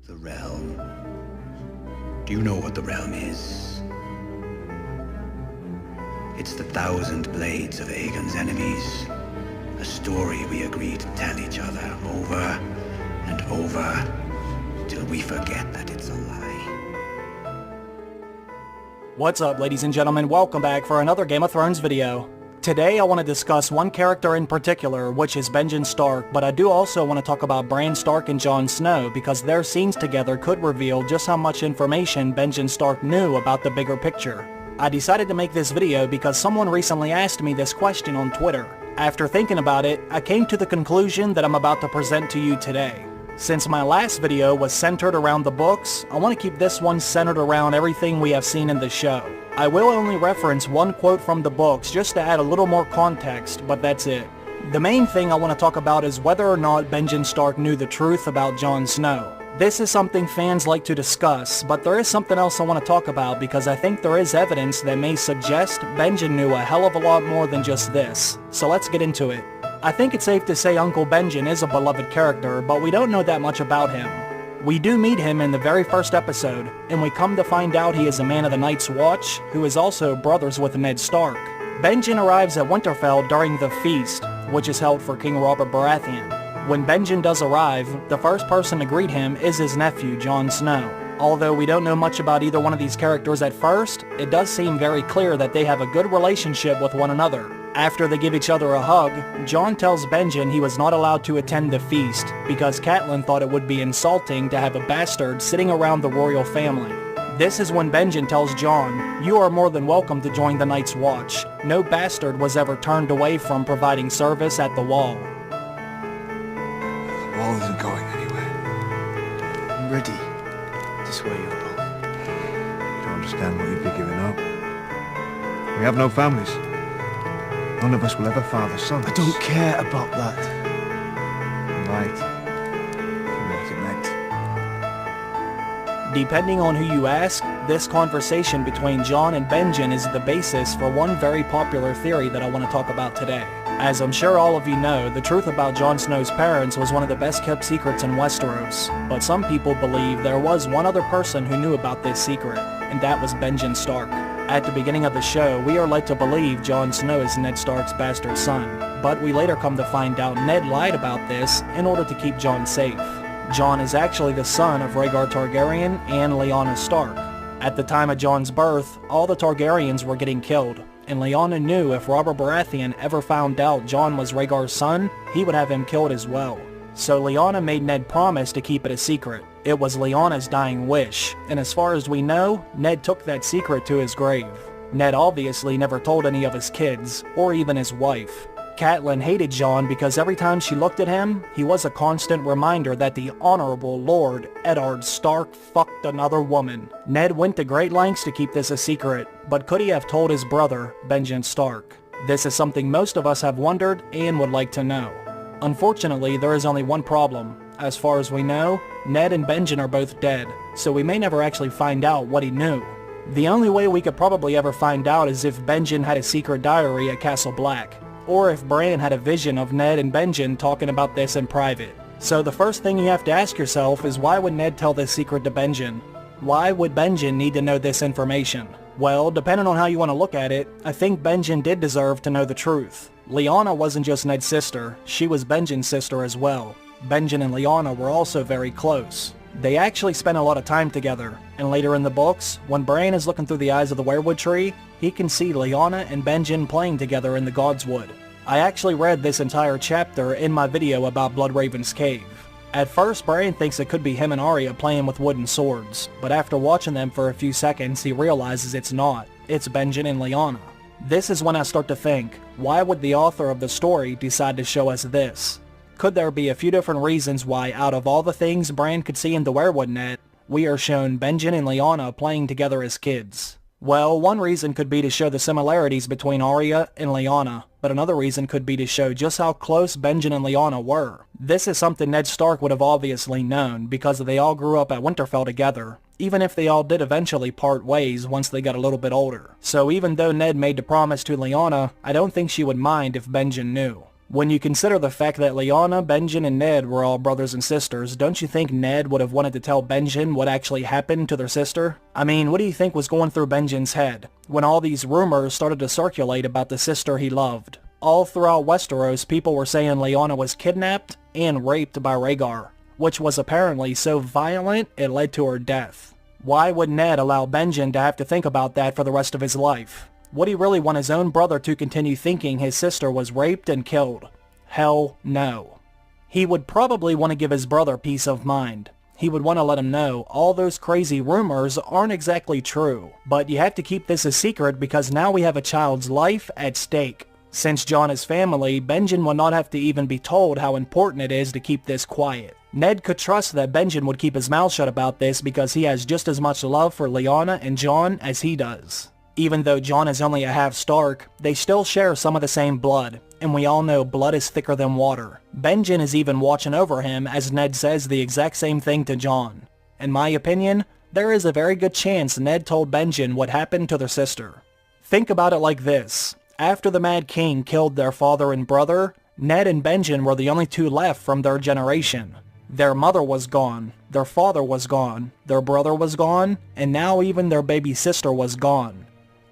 The realm. Do you know what the realm is? It's the 1,000 blades of Aegon's enemies. A story we agreed to tell each other over and over till we forget that it's a lie. What's up, ladies and gentlemen? Welcome back for another Game of Thrones video. Today I want to discuss one character in particular, which is Benjen Stark, but I do also want to talk about Bran Stark and Jon Snow because their scenes together could reveal just how much information Benjen Stark knew about the bigger picture. I decided to make this video because someone recently asked me this question on Twitter. After thinking about it, I came to the conclusion that I'm about to present to you today. Since my last video was centered around the books, I want to keep this one centered around everything we have seen in the show. I will only reference one quote from the books just to add a little more context, but that's it. The main thing I want to talk about is whether or not Benjen Stark knew the truth about Jon Snow. This is something fans like to discuss, but there is something else I want to talk about because I think there is evidence that may suggest Benjen knew a hell of a lot more than just this. So let's get into it. I think it's safe to say Uncle Benjen is a beloved character, but we don't know that much about him. We do meet him in the very first episode, and we come to find out he is a man of the Night's Watch, who is also brothers with Ned Stark. Benjen arrives at Winterfell during the feast, which is held for King Robert Baratheon. When Benjen does arrive, the first person to greet him is his nephew, Jon Snow. Although we don't know much about either one of these characters at first, it does seem very clear that they have a good relationship with one another. After they give each other a hug, Jon tells Benjen he was not allowed to attend the feast because Catelyn thought it would be insulting to have a bastard sitting around the royal family. This is when Benjen tells Jon, "You are more than welcome to join the Night's Watch. No bastard was ever turned away from providing service at the Wall." The wall isn't going anywhere. I'm ready to swear you both. You don't understand what you'd be giving up. We have no families. None of us will ever father sons. I don't care about that. Right. You make it meant. Depending on who you ask, this conversation between Jon and Benjen is the basis for one very popular theory that I want to talk about today. As I'm sure all of you know, the truth about Jon Snow's parents was one of the best kept secrets in Westeros, but some people believe there was one other person who knew about this secret, and that was Benjen Stark. At the beginning of the show, we are led to believe Jon Snow is Ned Stark's bastard son, but we later come to find out Ned lied about this in order to keep Jon safe. Jon is actually the son of Rhaegar Targaryen and Lyanna Stark. At the time of Jon's birth, all the Targaryens were getting killed, and Lyanna knew if Robert Baratheon ever found out Jon was Rhaegar's son, he would have him killed as well. So Lyanna made Ned promise to keep it a secret. It was Lyanna's dying wish, and as far as we know, Ned took that secret to his grave. Ned obviously never told any of his kids, or even his wife. Catelyn hated Jon because every time she looked at him, he was a constant reminder that the Honorable Lord Eddard Stark fucked another woman. Ned went to great lengths to keep this a secret, but could he have told his brother, Benjen Stark? This is something most of us have wondered and would like to know. Unfortunately, there is only one problem. As far as we know, Ned and Benjen are both dead, so we may never actually find out what he knew. The only way we could probably ever find out is if Benjen had a secret diary at Castle Black, or if Bran had a vision of Ned and Benjen talking about this in private. So the first thing you have to ask yourself is why would Ned tell this secret to Benjen? Why would Benjen need to know this information? Well, depending on how you want to look at it, I think Benjen did deserve to know the truth. Lyanna wasn't just Ned's sister, she was Benjen's sister as well. Benjen and Lyanna were also very close. They actually spent a lot of time together, and later in the books, when Bran is looking through the eyes of the weirwood tree, he can see Lyanna and Benjen playing together in the Godswood. I actually read this entire chapter in my video about Bloodraven's Cave. At first, Bran thinks it could be him and Arya playing with wooden swords, but after watching them for a few seconds, he realizes it's not. It's Benjen and Lyanna. This is when I start to think, why would the author of the story decide to show us this? Could there be a few different reasons why out of all the things Bran could see in the weirwood net, we are shown Benjen and Lyanna playing together as kids? Well, one reason could be to show the similarities between Arya and Lyanna, but another reason could be to show just how close Benjen and Lyanna were. This is something Ned Stark would have obviously known because they all grew up at Winterfell together, even if they all did eventually part ways once they got a little bit older. So even though Ned made the promise to Lyanna, I don't think she would mind if Benjen knew. When you consider the fact that Lyanna, Benjen, and Ned were all brothers and sisters, don't you think Ned would have wanted to tell Benjen what actually happened to their sister? I mean, what do you think was going through Benjen's head when all these rumors started to circulate about the sister he loved? All throughout Westeros, people were saying Lyanna was kidnapped and raped by Rhaegar, which was apparently so violent it led to her death. Why would Ned allow Benjen to have to think about that for the rest of his life? Would he really want his own brother to continue thinking his sister was raped and killed? Hell no. He would probably want to give his brother peace of mind. He would want to let him know all those crazy rumors aren't exactly true, but you have to keep this a secret because now we have a child's life at stake. Since Jon is family, Benjen will not have to even be told how important it is to keep this quiet. Ned could trust that Benjen would keep his mouth shut about this because he has just as much love for Lyanna and Jon as he does. Even though Jon is only a half Stark, they still share some of the same blood, and we all know blood is thicker than water. Benjen is even watching over him as Ned says the exact same thing to Jon. In my opinion, there is a very good chance Ned told Benjen what happened to their sister. Think about it like this. After the Mad King killed their father and brother, Ned and Benjen were the only two left from their generation. Their mother was gone, their father was gone, their brother was gone, and now even their baby sister was gone.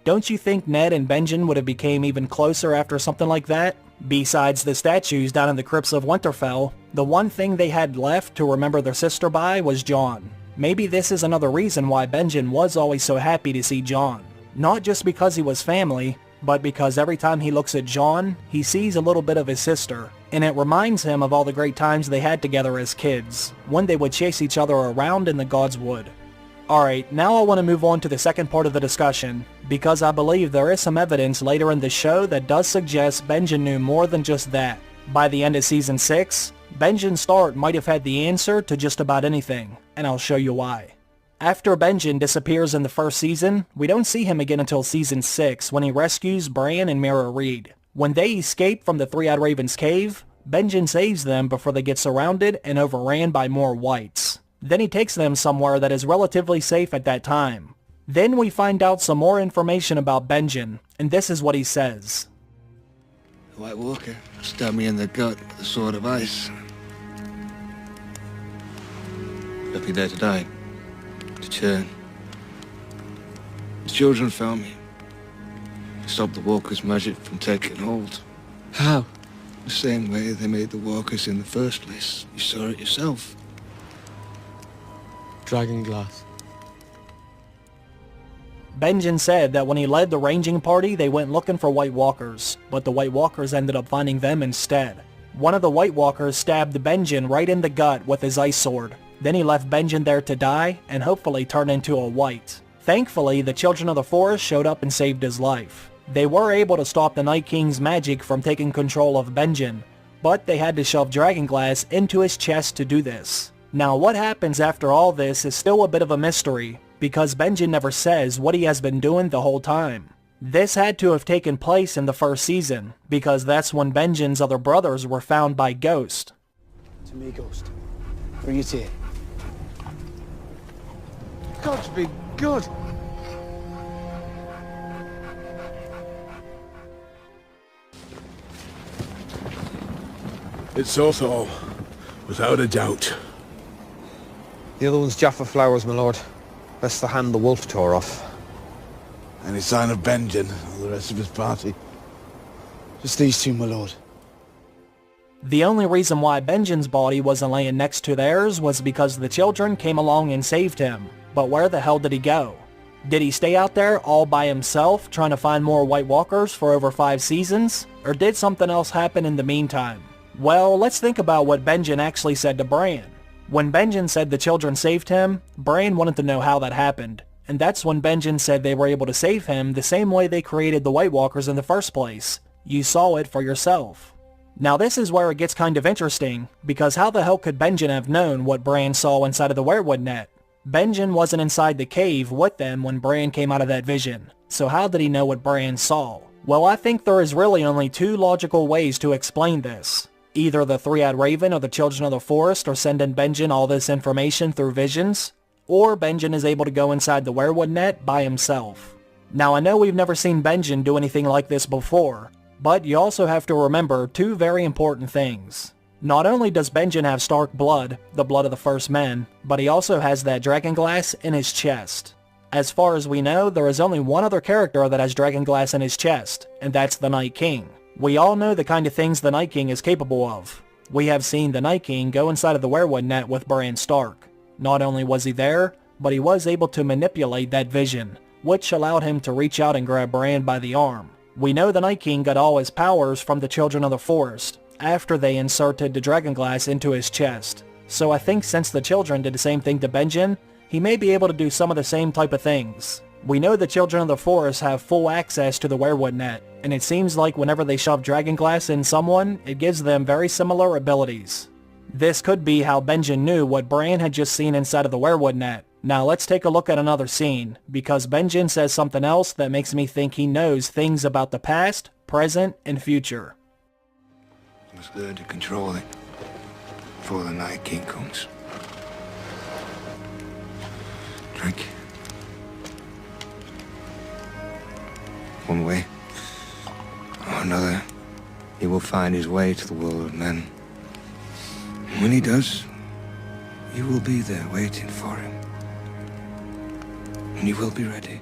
Don't you think Ned and Benjen would have became even closer after something like that? Besides the statues down in the crypts of Winterfell, the one thing they had left to remember their sister by was Jon. Maybe this is another reason why Benjen was always so happy to see Jon. Not just because he was family, but because every time he looks at Jon, he sees a little bit of his sister, and it reminds him of all the great times they had together as kids, when they would chase each other around in the God's Wood. Alright, now I want to move on to the second part of the discussion, because I believe there is some evidence later in the show that does suggest Benjen knew more than just that. By the end of Season 6, Benjen Stark might have had the answer to just about anything, and I'll show you why. After Benjen disappears in the first season, we don't see him again until Season 6 when he rescues Bran and Mira Reed. When they escape from the Three-Eyed Raven's cave, Benjen saves them before they get surrounded and overran by more whites. Then he takes them somewhere that is relatively safe at that time. Then we find out some more information about Benjen, and this is what he says. The White Walker stabbed me in the gut with a sword of ice. Left me there to die, to churn. His children found me. To stop the Walker's magic from taking hold. How? The same way they made the Walkers in the first place. You saw it yourself. Dragon glass. Benjen said that when he led the ranging party, they went looking for White Walkers, but the White Walkers ended up finding them instead. One of the White Walkers stabbed Benjen right in the gut with his ice sword. Then he left Benjen there to die and hopefully turn into a White. Thankfully, the Children of the Forest showed up and saved his life. They were able to stop the Night King's magic from taking control of Benjen, but they had to shove dragonglass into his chest to do this. Now what happens after all this is still a bit of a mystery, because Benjen never says what he has been doing the whole time. This had to have taken place in the first season, because that's when Benjen's other brothers were found by Ghost. To me, Ghost. Bring it here. God's be good. It's Otho, without a doubt. The other one's Jaffa Flowers, my lord. Best the hand the wolf tore off. Any sign of Benjen or the rest of his party? Just these two, my lord. The only reason why Benjen's body wasn't laying next to theirs was because the children came along and saved him. But where the hell did he go? Did he stay out there all by himself trying to find more White Walkers for over 5 seasons? Or did something else happen in the meantime? Well, let's think about what Benjen actually said to Bran. When Benjen said the children saved him, Bran wanted to know how that happened. And that's when Benjen said they were able to save him the same way they created the White Walkers in the first place. You saw it for yourself. Now this is where it gets kind of interesting, because how the hell could Benjen have known what Bran saw inside of the werewood net? Benjen wasn't inside the cave with them when Bran came out of that vision, so how did he know what Bran saw? Well, I think there is really only 2 logical ways to explain this. Either the Three-Eyed Raven or the Children of the Forest are sending Benjen all this information through visions, or Benjen is able to go inside the werewood net by himself. Now I know we've never seen Benjen do anything like this before, But you also have to remember two very important things. Not only does Benjen have Stark blood, the blood of the first men, but he also has that dragonglass in his chest. As far as we know, there is only one other character that has dragonglass in his chest, and that's the Night King. We all know the kind of things the Night King is capable of. We have seen the Night King go inside of the werewood net with Benjen Stark. Not only was he there, but he was able to manipulate that vision, which allowed him to reach out and grab Bran by the arm. We know the Night King got all his powers from the Children of the Forest, after they inserted the dragonglass into his chest. So I think since the children did the same thing to Benjen, he may be able to do some of the same type of things. We know the Children of the Forest have full access to the werewood net, and it seems like whenever they shove dragonglass in someone, it gives them very similar abilities. This could be how Benjen knew what Bran had just seen inside of the werewood net. Now let's take a look at another scene, because Benjen says something else that makes me think he knows things about the past, present, and future. You must learn to control it before the Night King comes. Drink. One way or another, he will find his way to the world of men. And when he does, you will be there waiting for him. And you will be ready.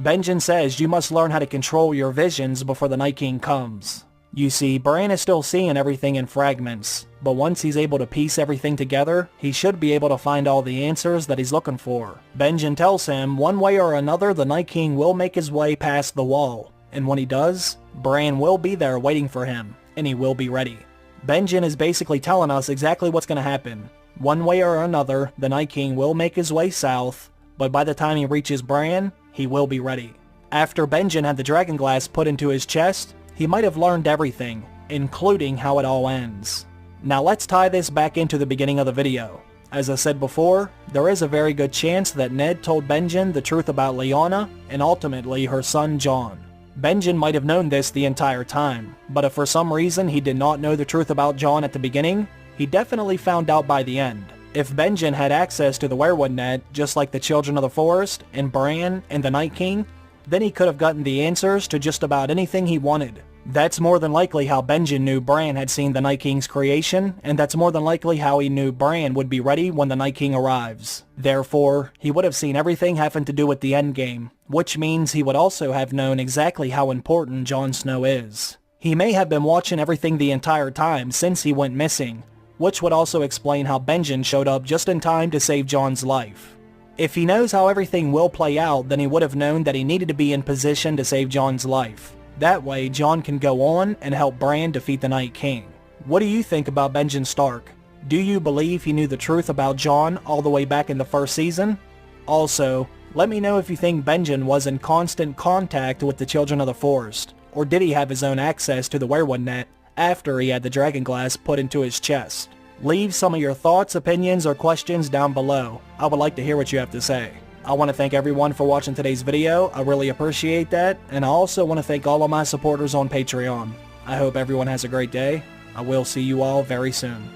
Benjen says you must learn how to control your visions before the Night King comes. You see, Bran is still seeing everything in fragments, but once he's able to piece everything together, he should be able to find all the answers that he's looking for. Benjen tells him one way or another the Night King will make his way past the wall, and when he does, Bran will be there waiting for him, and he will be ready. Benjen is basically telling us exactly what's going to happen. One way or another, the Night King will make his way south, but by the time he reaches Bran, he will be ready. After Benjen had the dragonglass put into his chest, he might have learned everything, including how it all ends. Now let's tie this back into the beginning of the video. As I said before, there is a very good chance that Ned told Benjen the truth about Lyanna, and ultimately her son Jon. Benjen might have known this the entire time, but if for some reason he did not know the truth about Jon at the beginning, he definitely found out by the end. If Benjen had access to the werewood net, just like the Children of the Forest, and Bran, and the Night King, then he could have gotten the answers to just about anything he wanted. That's more than likely how Benjen knew Bran had seen the Night King's creation, and that's more than likely how he knew Bran would be ready when the Night King arrives. Therefore, he would have seen everything having to do with the endgame, which means he would also have known exactly how important Jon Snow is. He may have been watching everything the entire time since he went missing, which would also explain how Benjen showed up just in time to save Jon's life. If he knows how everything will play out, then he would have known that he needed to be in position to save Jon's life. That way, Jon can go on and help Bran defeat the Night King. What do you think about Benjen Stark? Do you believe he knew the truth about Jon all the way back in the first season? Also, let me know if you think Benjen was in constant contact with the Children of the Forest, or did he have his own access to the werewood net after he had the dragonglass put into his chest? Leave some of your thoughts, opinions, or questions down below. I would like to hear what you have to say. I want to thank everyone for watching today's video. I really appreciate that. And I also want to thank all of my supporters on Patreon. I hope everyone has a great day. I will see you all very soon.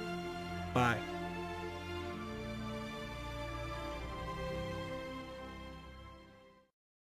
Bye.